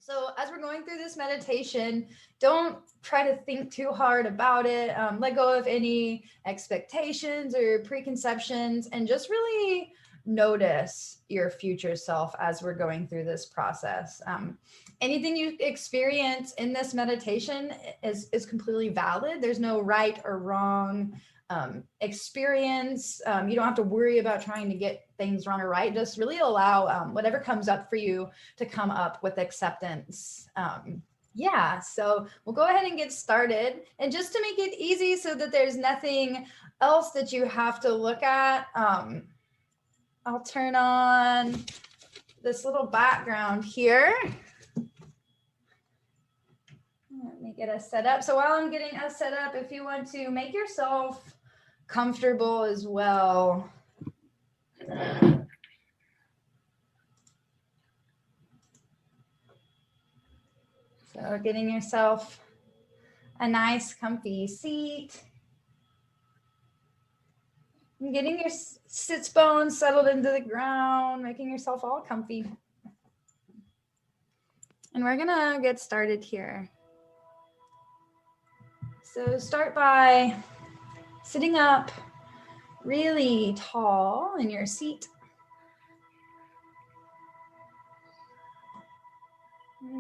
So as we're going through this meditation, don't try to think too hard about it. Let go of any expectations or preconceptions and just really notice your future self as we're going through this process. Anything you experience in this meditation is completely valid. There's no right or wrong experience. You don't have to worry about trying to get things wrong or right. Just really allow whatever comes up for you to come up with acceptance. Yeah, so we'll go ahead and get started. And just to make it easy so that there's nothing else that you have to look at, I'll turn on this little background here. Let me get us set up. So while I'm getting us set up, if you want to make yourself comfortable as well. So getting yourself a nice comfy seat. And getting your sits bones settled into the ground, making yourself all comfy. And we're gonna get started here. So start by sitting up really tall in your seat.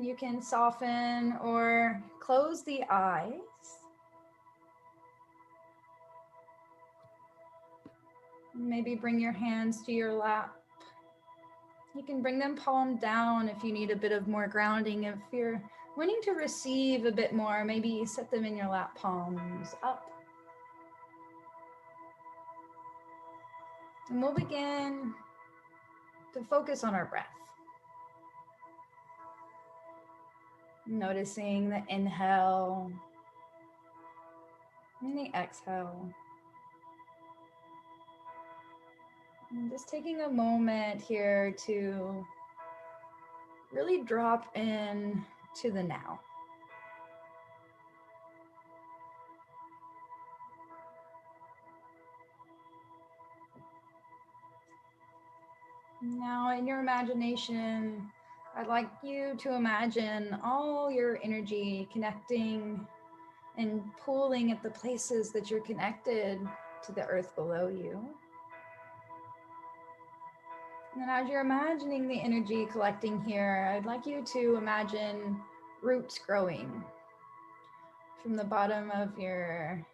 You can soften or close the eyes. Maybe bring your hands to your lap. You can bring them palm down if you need a bit of more grounding. If you're wanting to receive a bit more, maybe set them in your lap, palms up. And we'll begin to focus on our breath. Noticing the inhale and the exhale. And just taking a moment here to really drop in to the now. Now, in your imagination, I'd like you to imagine all your energy connecting and pulling at the places that you're connected to the earth below you. And then as you're imagining the energy collecting here, I'd like you to imagine roots growing from the bottom of your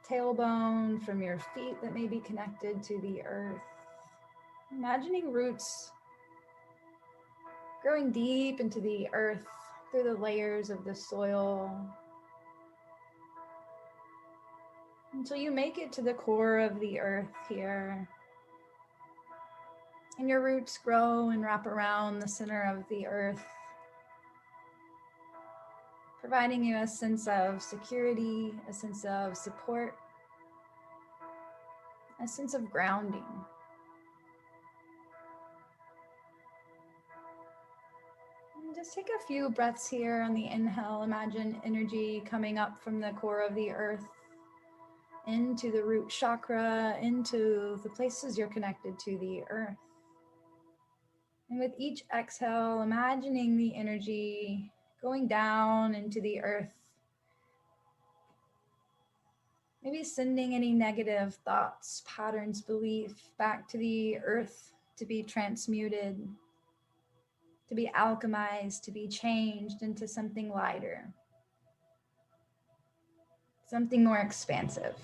tailbone, from your feet that may be connected to the earth. Imagining roots growing deep into the earth through the layers of the soil until you make it to the core of the earth here. And your roots grow and wrap around the center of the earth, providing you a sense of security, a sense of support, a sense of grounding. And just take a few breaths here on the inhale. Imagine energy coming up from the core of the earth into the root chakra, into the places you're connected to the earth. And with each exhale, imagining the energy going down into the earth. Maybe sending any negative thoughts, patterns, belief back to the earth to be transmuted, to be alchemized, to be changed into something lighter, something more expansive.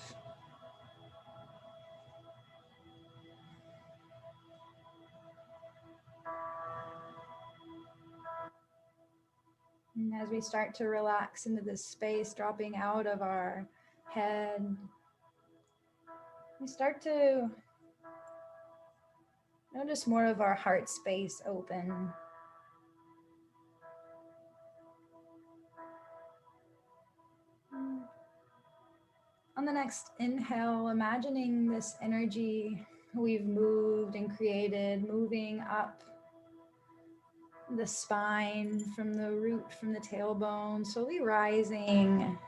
And as we start to relax into this space, dropping out of our head, we start to notice more of our heart space open. On the next inhale, imagining this energy we've moved and created, moving up the spine, from the root, from the tailbone, slowly rising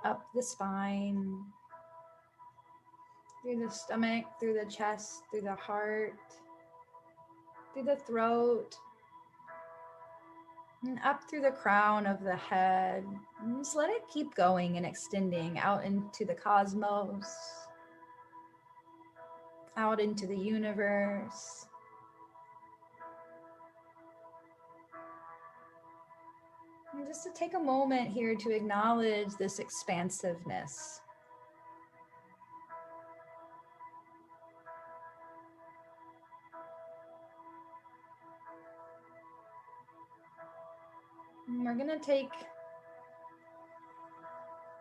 up the spine, through the stomach, through the chest, through the heart, through the throat, And up through the crown of the head. And just let it keep going and extending out into the cosmos, out into the universe. And just to take a moment here to acknowledge this expansiveness. And we're going to take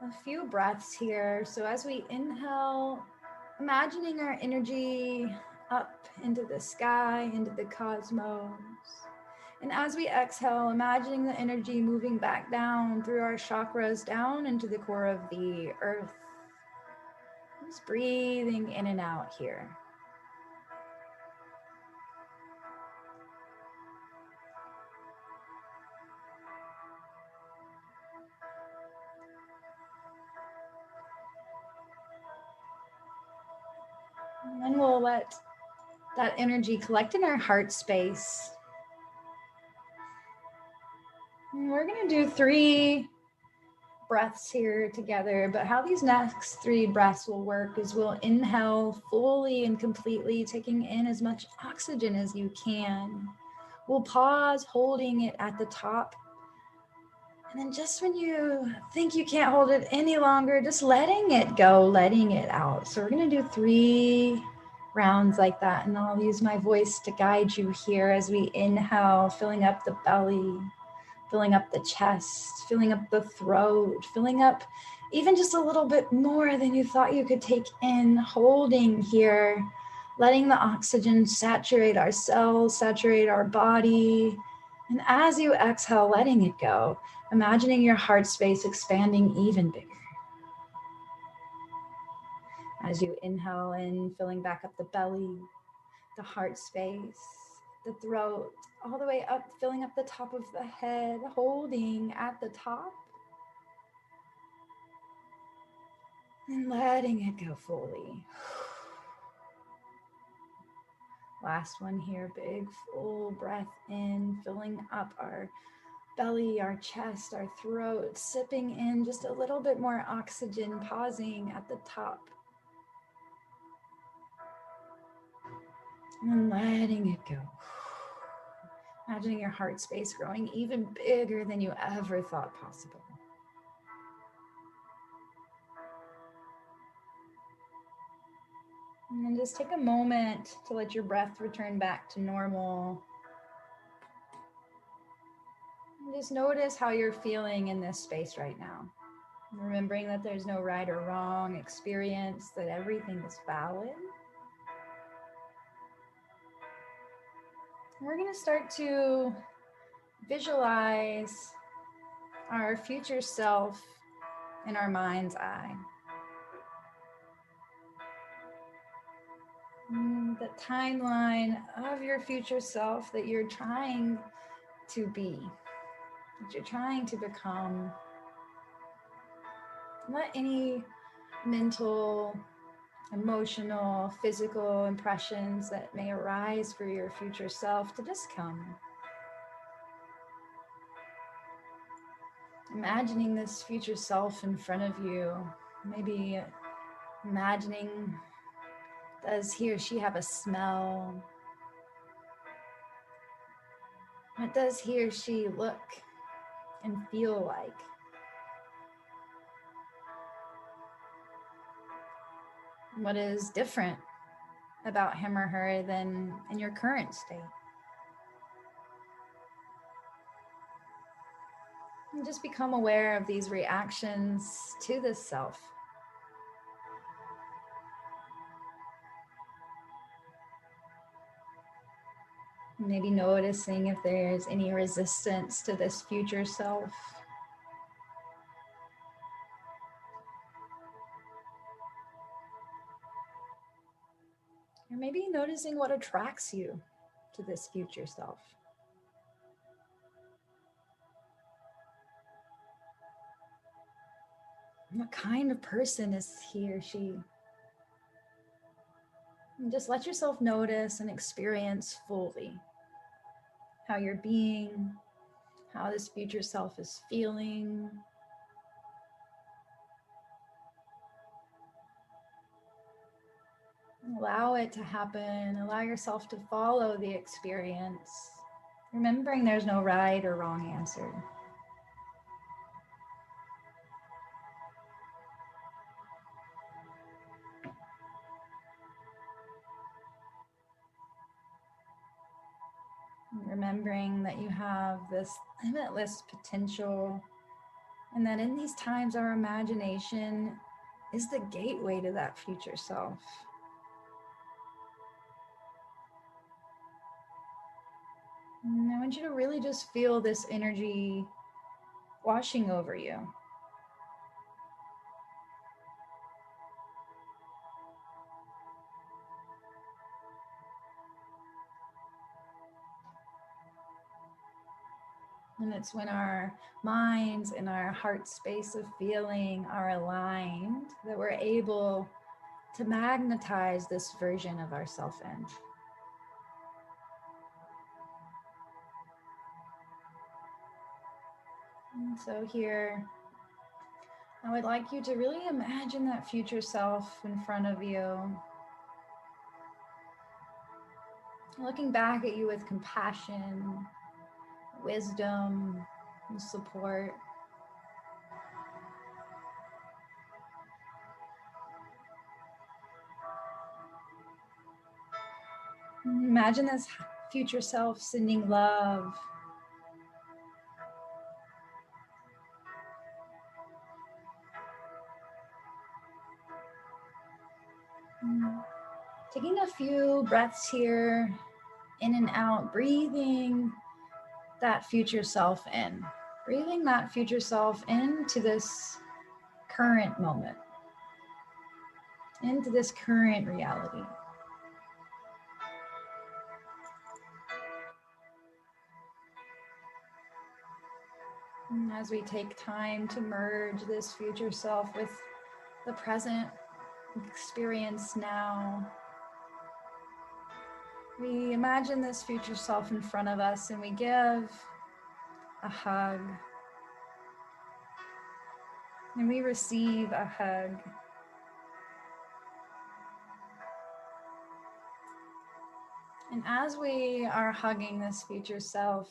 a few breaths here. So as we inhale, imagining our energy up into the sky, into the cosmos. And as we exhale, imagining the energy moving back down through our chakras, down into the core of the earth. Just breathing in and out here. And then we'll let that energy collect in our heart space. And we're going to do 3 breaths here together, but how these next 3 breaths will work is we'll inhale fully and completely, taking in as much oxygen as you can. We'll pause, holding it at the top. And then just when you think you can't hold it any longer, just letting it go, letting it out. So we're going to do 3 rounds like that. And I'll use my voice to guide you here as we inhale, filling up the belly, filling up the chest, filling up the throat, filling up even just a little bit more than you thought you could take in, holding here, letting the oxygen saturate our cells, saturate our body. And as you exhale, letting it go, imagining your heart space expanding even bigger. As you inhale in, filling back up the belly, the heart space, the throat, all the way up, filling up the top of the head, holding at the top. And letting it go fully. Last one here, big full breath in, filling up our belly, our chest, our throat, sipping in just a little bit more oxygen, pausing at the top. And letting it go. Imagining your heart space growing even bigger than you ever thought possible. And then just take a moment to let your breath return back to normal. And just notice how you're feeling in this space right now. Remembering that there's no right or wrong experience, that everything is valid. We're going to start to visualize our future self in our mind's eye. The timeline of your future self that you're trying to be, that you're trying to become. Let any mental, emotional, physical impressions that may arise for your future self to just come. Imagining this future self in front of you, maybe imagining, does he or she have a smell? What does he or she look and feel like? What is different about him or her than in your current state? And just become aware of these reactions to this self. Maybe noticing if there's any resistance to this future self. Or maybe noticing what attracts you to this future self. What kind of person is he or she? And just let yourself notice and experience fully how you're being, how this future self is feeling. Allow it to happen. Allow yourself to follow the experience, remembering there's no right or wrong answer. Remembering that you have this limitless potential, and that in these times, our imagination is the gateway to that future self. And I want you to really just feel this energy washing over you. And it's when our minds and our heart space of feeling are aligned that we're able to magnetize this version of ourself in. And so here, I would like you to really imagine that future self in front of you, looking back at you with compassion, wisdom, and support. Imagine this future self sending love, taking a few breaths here, in and out, breathing that future self in, breathing that future self into this current moment, into this current reality. And as we take time to merge this future self with the present experience now, we imagine this future self in front of us and we give a hug. And we receive a hug. And as we are hugging this future self,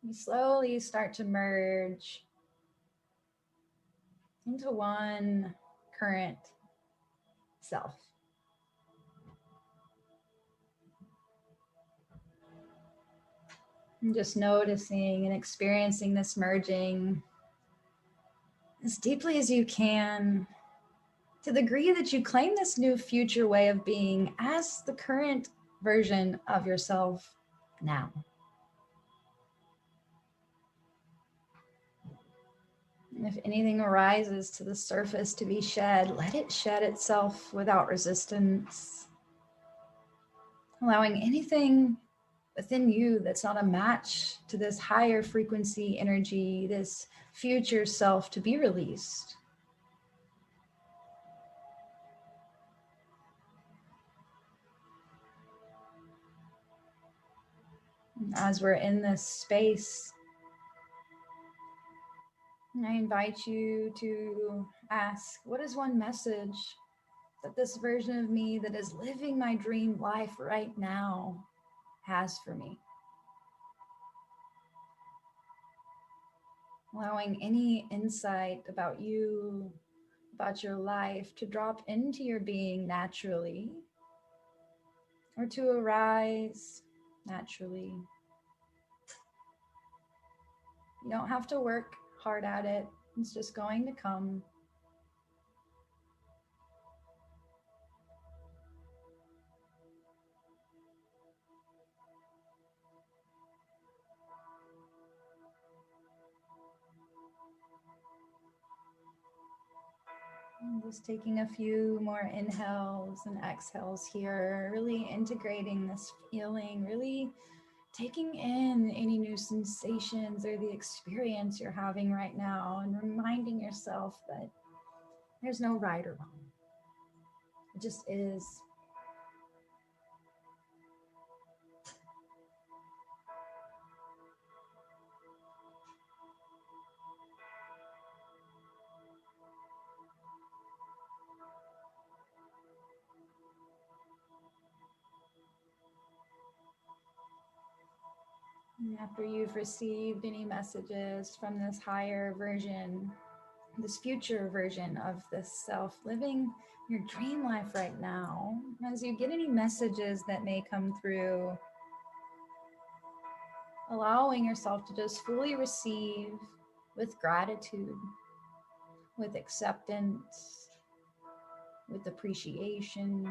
we slowly start to merge into one current self. And just noticing and experiencing this merging as deeply as you can, to the degree that you claim this new future way of being as the current version of yourself now. And if anything arises to the surface to be shed, let it shed itself without resistance, allowing anything within you that's not a match to this higher frequency energy, this future self, to be released. As we're in this space, I invite you to ask, what is one message that this version of me that is living my dream life right now has for me? Allowing any insight about you, about your life, to drop into your being naturally, or to arise naturally. You don't have to work hard at it. It's just going to come. And just taking a few more inhales and exhales here, really integrating this feeling, really taking in any new sensations or the experience you're having right now, and reminding yourself that there's no right or wrong. It just is. And after you've received any messages from this higher version, this future version of this self living your dream life right now, as you get any messages that may come through, allowing yourself to just fully receive with gratitude, with acceptance, with appreciation.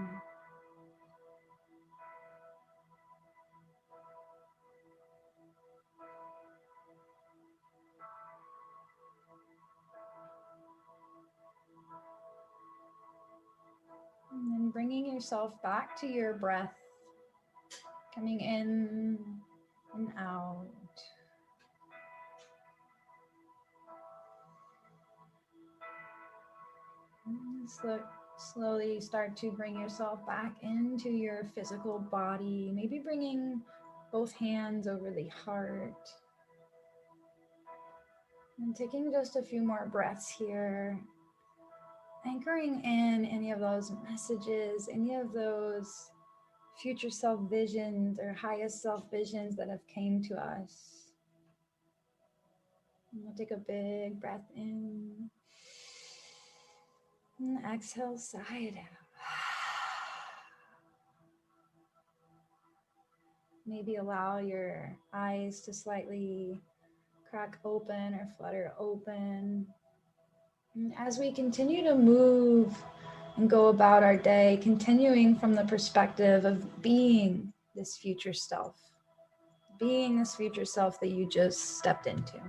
And then bringing yourself back to your breath, coming in and out. And slowly start to bring yourself back into your physical body, maybe bringing both hands over the heart. And taking just a few more breaths here, anchoring in any of those messages, any of those future self visions or highest self visions that have came to us. And we'll take a big breath in and exhale, sigh it out. Maybe allow your eyes to slightly crack open or flutter open. And as we continue to move and go about our day, continuing from the perspective of being this future self, being this future self that you just stepped into.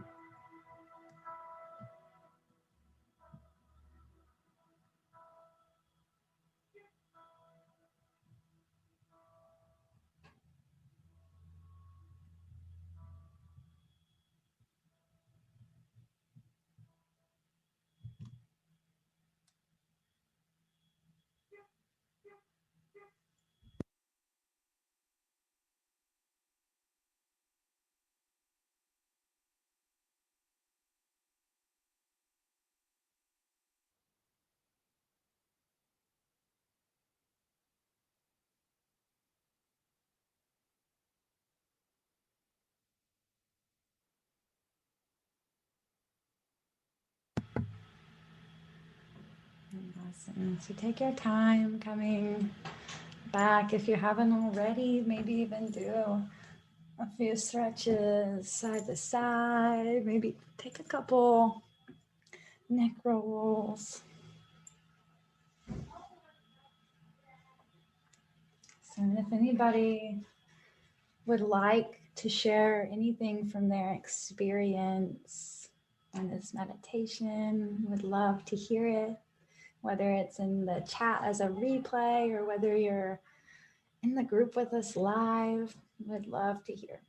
Awesome. So take your time coming back. If you haven't already, maybe even do a few stretches side to side. Maybe take a couple neck rolls. So if anybody would like to share anything from their experience on this meditation, would love to hear it, whether it's in the chat as a replay or whether you're in the group with us live, would love to hear.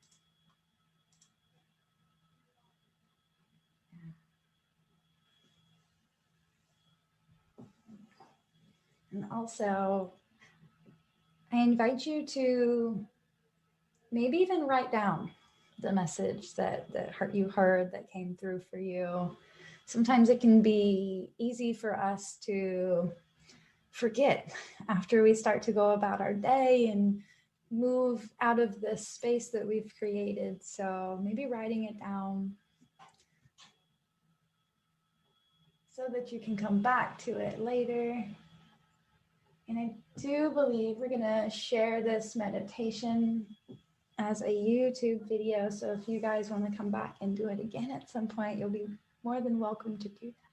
And also, I invite you to maybe even write down the message that you heard that came through for you. Sometimes it can be easy for us to forget after we start to go about our day and move out of this space that we've created. So maybe writing it down so that you can come back to it later. And I do believe we're going to share this meditation as a YouTube video. So if you guys want to come back and do it again at some point, you'll be more than welcome to do that.